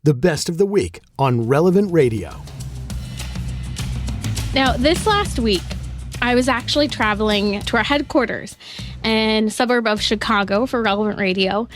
the best of the week on Relevant Radio. Now, this last week, I was actually traveling to our headquarters in a suburb of Chicago for Relevant Radio.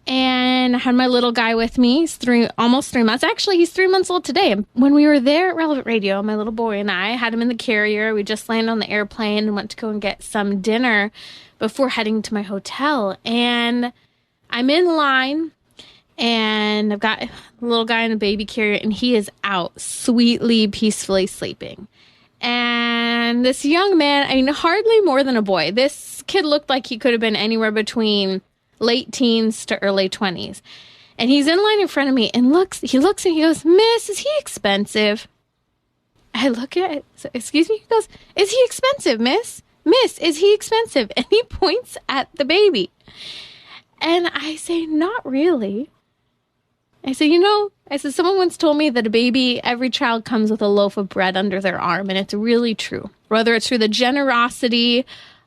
And I had my little guy with me. He's almost 3 months. Actually, he's 3 months old today. When we were there at Relevant Radio, my little boy and I had him in the carrier. We just landed on the airplane and went to go and get some dinner before heading to my hotel. And I'm in line, and I've got a little guy in a baby carrier, and he is out sweetly, peacefully sleeping. And this young man, I mean, hardly more than a boy. This kid looked like he could have been anywhere between late teens to early 20s. And he's in line in front of me and he looks and he goes, "Miss, is he expensive?" I look at it. So, excuse me? He goes, "Is he expensive, miss? Miss, is he expensive?" And he points at the baby. And I say, "Not really." I say, someone once told me that every child comes with a loaf of bread under their arm, and it's really true. Whether it's through the generosity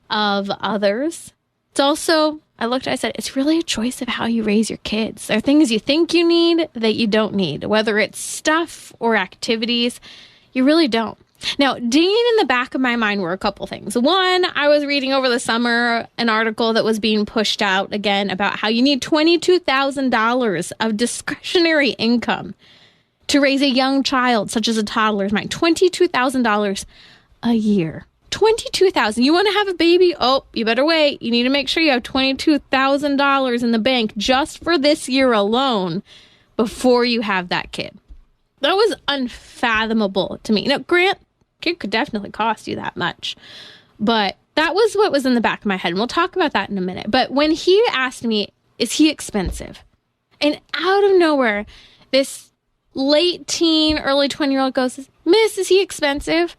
of others, it's also, I said, it's really a choice of how you raise your kids. There are things you think you need that you don't need, whether it's stuff or activities, you really don't. Now, dinging in the back of my mind were a couple things. One, I was reading over the summer an article that was being pushed out again about how you need $22,000 of discretionary income to raise a young child, such as a toddler's mind. $22,000 a year. $22,000. You want to have a baby? Oh, you better wait. You need to make sure you have $22,000 in the bank just for this year alone before you have that kid. That was unfathomable to me. Now, kid could definitely cost you that much, but that was what was in the back of my head, and we'll talk about that in a minute. But when he asked me, "Is he expensive?" and out of nowhere, this late teen, early 20-year-old goes, "Miss, is he expensive?"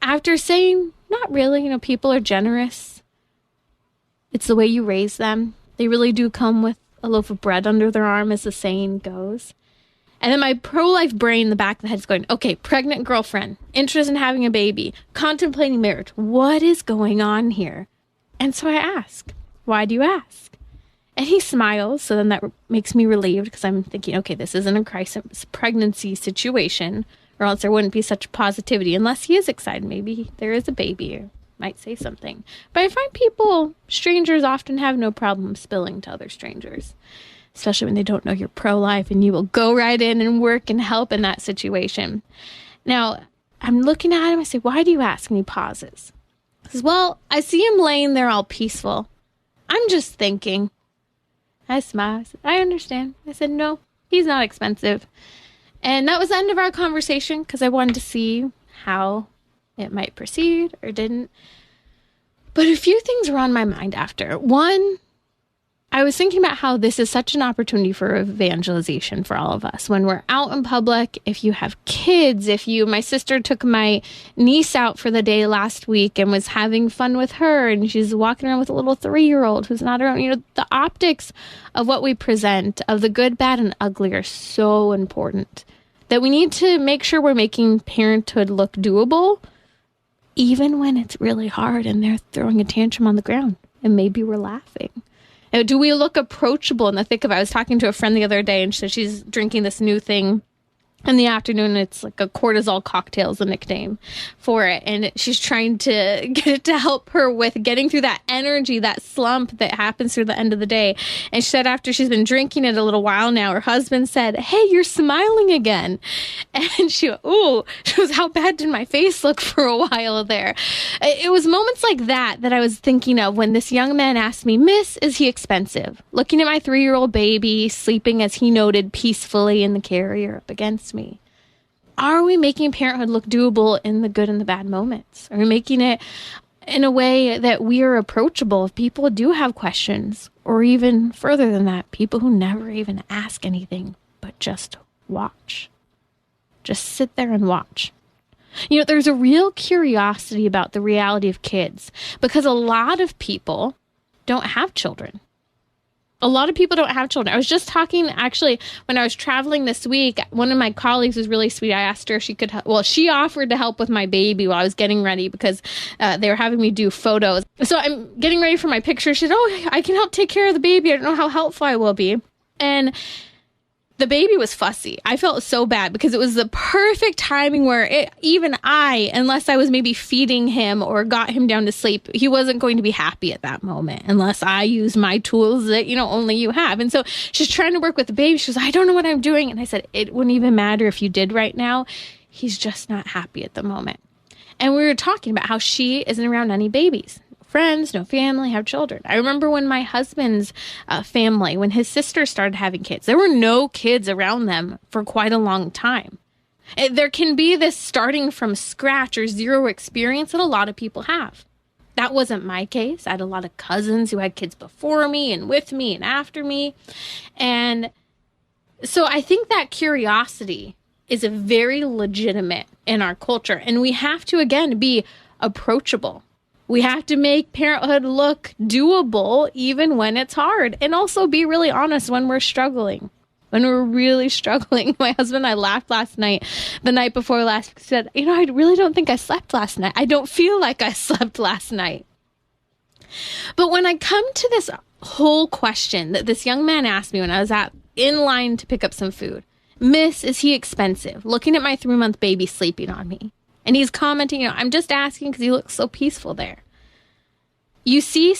After saying, "Not really, people are generous. It's the way you raise them. They really do come with a loaf of bread under their arm," as the saying goes. And then my pro-life brain in the back of the head is going, okay, pregnant girlfriend, interested in having a baby, contemplating marriage. What is going on here? And so I ask, "Why do you ask?" And he smiles. So then that makes me relieved, because I'm thinking, okay, this isn't a crisis pregnancy situation, or else there wouldn't be such positivity unless he is excited. Maybe there is a baby, or might say something. But I find strangers often have no problem spilling to other strangers, especially when they don't know you're pro-life, and you will go right in and work and help in that situation. Now, I'm looking at him. I say, "Why do you ask?" And he pauses. He says, "Well, I see him laying there all peaceful. I'm just thinking." I smile. I said, "I understand." I said, "No, he's not expensive." And that was the end of our conversation, because I wanted to see how it might proceed or didn't. But a few things were on my mind after. One, I was thinking about how this is such an opportunity for evangelization for all of us. When we're out in public, if you have kids, my sister took my niece out for the day last week and was having fun with her, and she's walking around with a little 3-year-old who's not her own. The optics of what we present, of the good, bad, and ugly, are so important that we need to make sure we're making parenthood look doable, even when it's really hard and they're throwing a tantrum on the ground and maybe we're laughing. Do we look approachable in the thick of it? I was talking to a friend the other day, and she said she's drinking this new thing in the afternoon. It's like a cortisol cocktail is the nickname for it. And she's trying to get it to help her with getting through that energy, that slump that happens through the end of the day. And she said after she's been drinking it a little while now, her husband said, "Hey, you're smiling again." And she goes, "How bad did my face look for a while there?" It was moments like that I was thinking of when this young man asked me, "Miss, is he expensive?" Looking at my 3-year-old baby, sleeping, as he noted, peacefully in the carrier up against me. Are we making parenthood look doable in the good and the bad moments? Are we making it in a way that we are approachable if people do have questions? Or even further than that, people who never even ask anything, but just watch. Just sit there and watch. There's a real curiosity about the reality of kids, because a lot of people don't have children. A lot of people don't have children. I was just talking, actually, when I was traveling this week, one of my colleagues was really sweet. I asked her if she could help. Well, she offered to help with my baby while I was getting ready, because they were having me do photos. So I'm getting ready for my picture. She said, "Oh, I can help take care of the baby. I don't know how helpful I will be." And The baby was fussy. I felt so bad because it was the perfect timing where even unless I was maybe feeding him or got him down to sleep, he wasn't going to be happy at that moment unless I used my tools that, only you have. And so she's trying to work with the baby. She goes, I don't know what I'm doing. And I said, it wouldn't even matter if you did right now. He's just not happy at the moment. And we were talking about how she isn't around any babies. Friends, no family, have children. I remember when my husband's family, when his sister started having kids, there were no kids around them for quite a long time. There can be this starting from scratch or zero experience that a lot of people have. That wasn't my case. I had a lot of cousins who had kids before me and with me and after me. And so I think that curiosity is a very legitimate in our culture. And we have to, again, be approachable. We have to make parenthood look doable even when it's hard, and also be really honest when we're struggling. When we're really struggling. My husband and I laughed last night, the night before last, said, I really don't think I slept last night. I don't feel like I slept last night. But when I come to this whole question that this young man asked me when I was in line to pick up some food, Miss, is he expensive? Looking at my 3-month baby sleeping on me. And he's commenting, I'm just asking because he looks so peaceful there. You see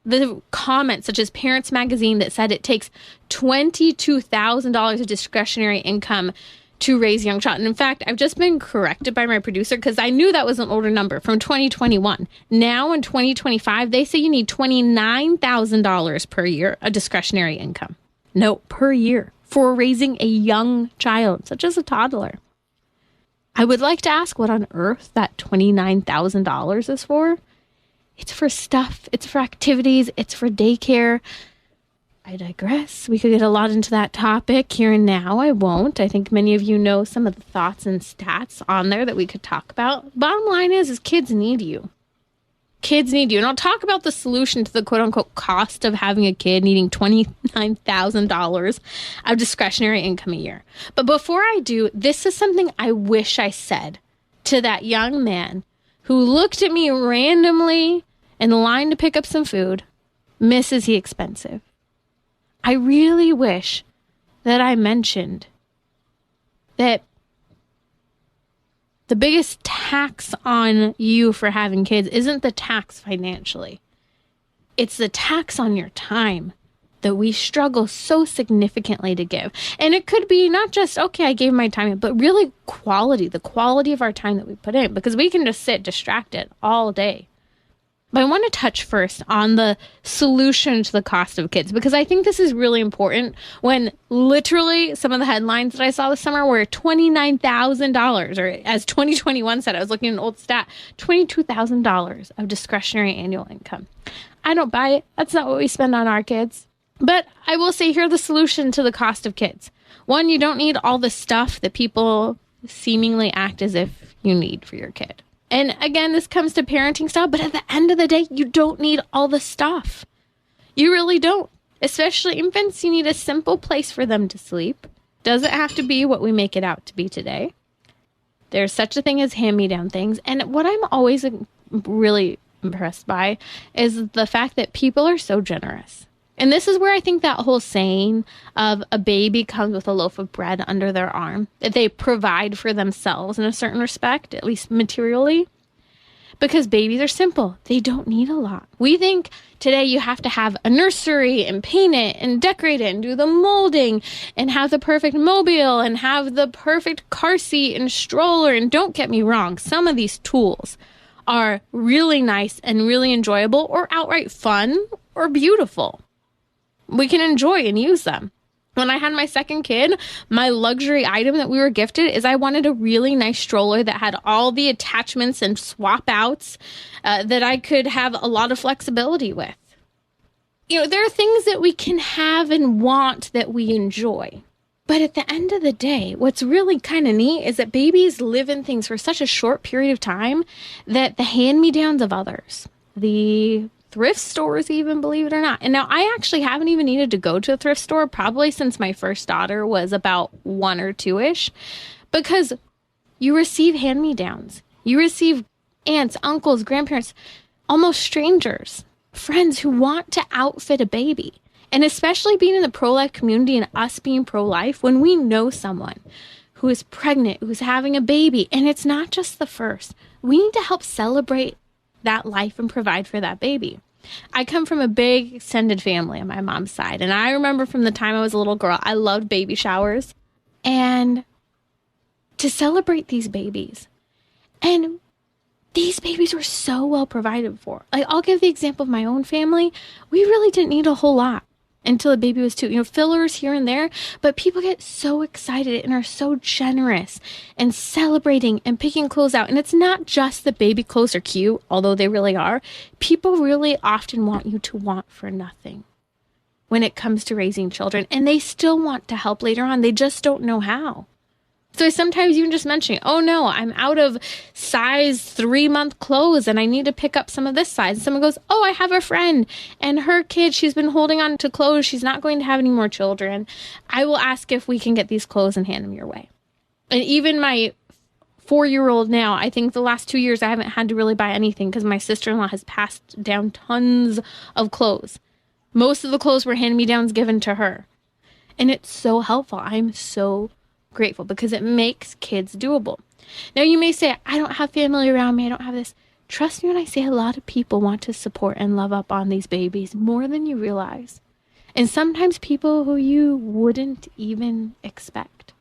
the comments such as Parents Magazine that said it takes $22,000 of discretionary income to raise a young child. And in fact, I've just been corrected by my producer because I knew that was an older number from 2021. Now in 2025, they say you need $29,000 per year of discretionary income. No, per year for raising a young child, such as a toddler. I would like to ask what on earth that $29,000 is for. It's for stuff. It's for activities. It's for daycare. I digress. We could get a lot into that topic here and now. I won't. I think many of you know some of the thoughts and stats on there that we could talk about. Bottom line is kids need you. Kids need you. And I'll talk about the solution to the quote-unquote cost of having a kid needing $29,000 of discretionary income a year. But before I do, this is something I wish I said to that young man who looked at me randomly in the line to pick up some food. Miss, is he expensive? I really wish that I mentioned that the biggest tax on you for having kids isn't the tax financially. It's the tax on your time that we struggle so significantly to give. And it could be not just, okay, I gave my time, but really the quality of our time that we put in, because we can just sit distracted all day. But I want to touch first on the solution to the cost of kids, because I think this is really important when literally some of the headlines that I saw this summer were $29,000, or as 2021 said, I was looking at an old stat, $22,000 of discretionary annual income. I don't buy it. That's not what we spend on our kids. But I will say here the solution to the cost of kids. One, you don't need all the stuff that people seemingly act as if you need for your kid. And again, this comes to parenting style, but at the end of the day, you don't need all the stuff. You really don't. Especially infants, you need a simple place for them to sleep. Doesn't have to be what we make it out to be today. There's such a thing as hand-me-down things. And what I'm always really impressed by is the fact that people are so generous. And this is where I think that whole saying of a baby comes with a loaf of bread under their arm, that they provide for themselves in a certain respect, at least materially, because babies are simple. They don't need a lot. We think today you have to have a nursery and paint it and decorate it and do the molding and have the perfect mobile and have the perfect car seat and stroller. And don't get me wrong, some of these tools are really nice and really enjoyable or outright fun or beautiful. We can enjoy and use them. When I had my second kid, my luxury item that we were gifted is I wanted a really nice stroller that had all the attachments and swap outs that I could have a lot of flexibility with. There are things that we can have and want that we enjoy. But at the end of the day, what's really kind of neat is that babies live in things for such a short period of time that the hand-me-downs of others, the thrift stores even, believe it or not. And now I actually haven't even needed to go to a thrift store probably since my first daughter was about 1 or 2-ish, because you receive hand-me-downs. You receive aunts, uncles, grandparents, almost strangers, friends who want to outfit a baby. And especially being in the pro-life community and us being pro-life, when we know someone who is pregnant, who's having a baby, and it's not just the first, we need to help celebrate that life and provide for that baby. I come from a big extended family on my mom's side. And I remember from the time I was a little girl, I loved baby showers. And to celebrate these babies. And these babies were so well provided for. Like, I'll give the example of my own family. We really didn't need a whole lot until the baby was 2. Fillers here and there. But people get so excited and are so generous and celebrating and picking clothes out. And it's not just the baby clothes are cute, although they really are. People really often want you to want for nothing when it comes to raising children. And they still want to help later on. They just don't know how. So sometimes even just mentioning, oh no, I'm out of size 3-month clothes and I need to pick up some of this size. And someone goes, oh, I have a friend and her kid, she's been holding on to clothes. She's not going to have any more children. I will ask if we can get these clothes and hand them your way. And even my 4-year-old now, I think the last 2 years I haven't had to really buy anything because my sister-in-law has passed down tons of clothes. Most of the clothes were hand-me-downs given to her. And it's so helpful. I'm so grateful because it makes kids doable. Now you may say, I don't have family around me. I don't have this. Trust me when I say a lot of people want to support and love up on these babies more than you realize. And sometimes people who you wouldn't even expect.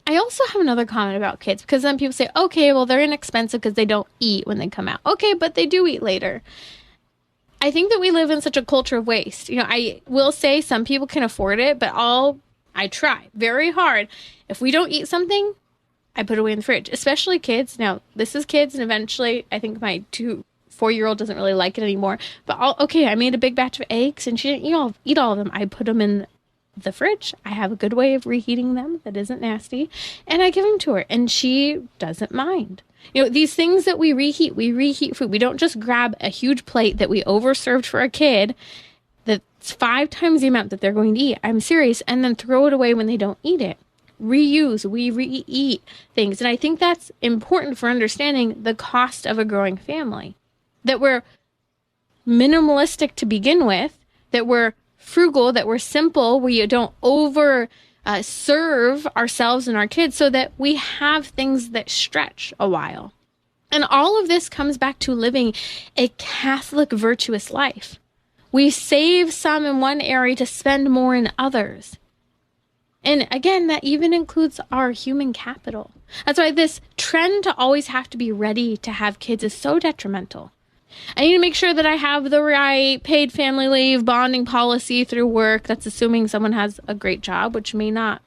I also have another comment about kids because some people say, okay, well, they're inexpensive because they don't eat when they come out. Okay, but they do eat later. I think that we live in such a culture of waste. I will say some people can afford it, but I try very hard. If we don't eat something, I put it away in the fridge, especially kids. Now, this is kids, and eventually I think my 4-year-old doesn't really like it anymore. But I made a big batch of eggs, and she didn't eat all of them. I put them in the fridge. I have a good way of reheating them that isn't nasty, and I give them to her, and she doesn't mind. These things that we reheat food. We don't just grab a huge plate that we overserved for a kid that's 5 times the amount that they're going to eat. I'm serious. And then throw it away when they don't eat it. Reuse. We re-eat things. And I think that's important for understanding the cost of a growing family. That we're minimalistic to begin with. That we're frugal. That we're simple. We don't serve ourselves and our kids so that we have things that stretch a while. And all of this comes back to living a Catholic virtuous life. We save some in one area to spend more in others. And again, that even includes our human capital. That's why this trend to always have to be ready to have kids is so detrimental. I need to make sure that I have the right paid family leave bonding policy through work. That's assuming someone has a great job, which may not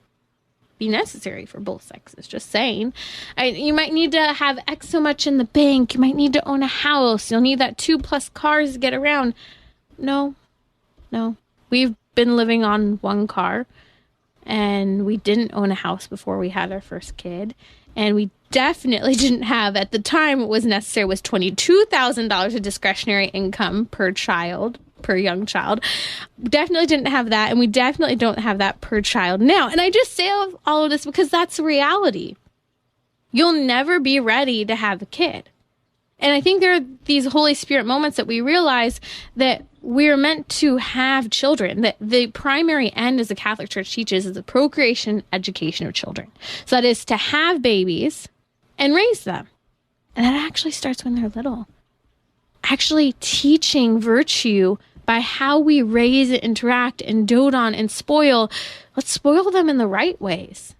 be necessary for both sexes. Just saying. You might need to have X so much in the bank. You might need to own a house. You'll need that 2+ cars to get around. No. We've been living on 1 car, and we didn't own a house before we had our first kid. And we definitely didn't have, at the time it was necessary, was $22,000 of discretionary income per young child. Definitely didn't have that. And we definitely don't have that per child now. And I just say all of this because that's the reality. You'll never be ready to have a kid. And I think there are these Holy Spirit moments that we realize that we're meant to have children, that the primary end, as the Catholic Church teaches, is the procreation education of children. So that is to have babies and raise them. And that actually starts when they're little. Actually teaching virtue by how we raise, interact, and dote on and spoil. Let's spoil them in the right ways.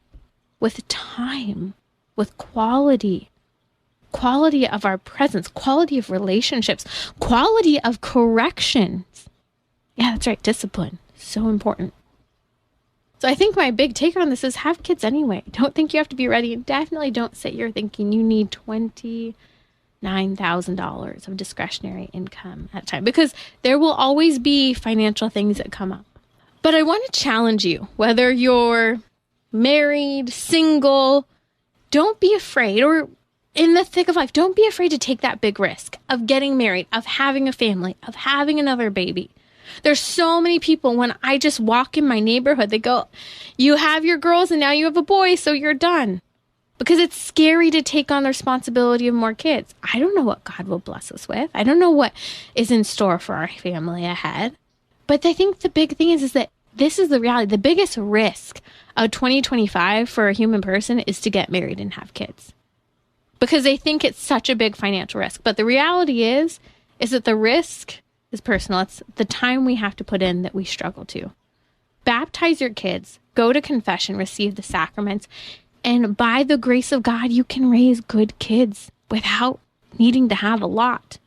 With time, with quality of our presence, quality of relationships, quality of corrections. Yeah, that's right. Discipline. So important. So I think my big take on this is have kids anyway. Don't think you have to be ready. And definitely don't sit here thinking you need $29,000 of discretionary income at a time, because there will always be financial things that come up. But I want to challenge you, whether you're married, single, don't be afraid, or in the thick of life, don't be afraid to take that big risk of getting married, of having a family, of having another baby. There's so many people, when I just walk in my neighborhood, they go, you have your girls and now you have a boy, so you're done. Because it's scary to take on the responsibility of more kids. I don't know what God will bless us with. I don't know what is in store for our family ahead. But I think the big thing is that this is the reality. The biggest risk of 2025 for a human person is to get married and have kids, because they think it's such a big financial risk. But the reality is that the risk is personal. It's the time we have to put in that we struggle to. Baptize your kids, go to confession, receive the sacraments, and by the grace of God, you can raise good kids without needing to have a lot.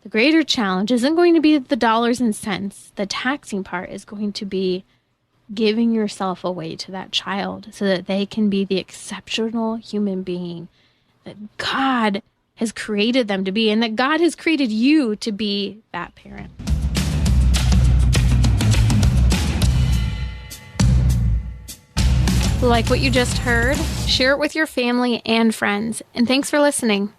The greater challenge isn't going to be the dollars and cents. The taxing part is going to be giving yourself away to that child so that they can be the exceptional human being that God has created them to be, and that God has created you to be that parent. Like what you just heard, share it with your family and friends. And thanks for listening.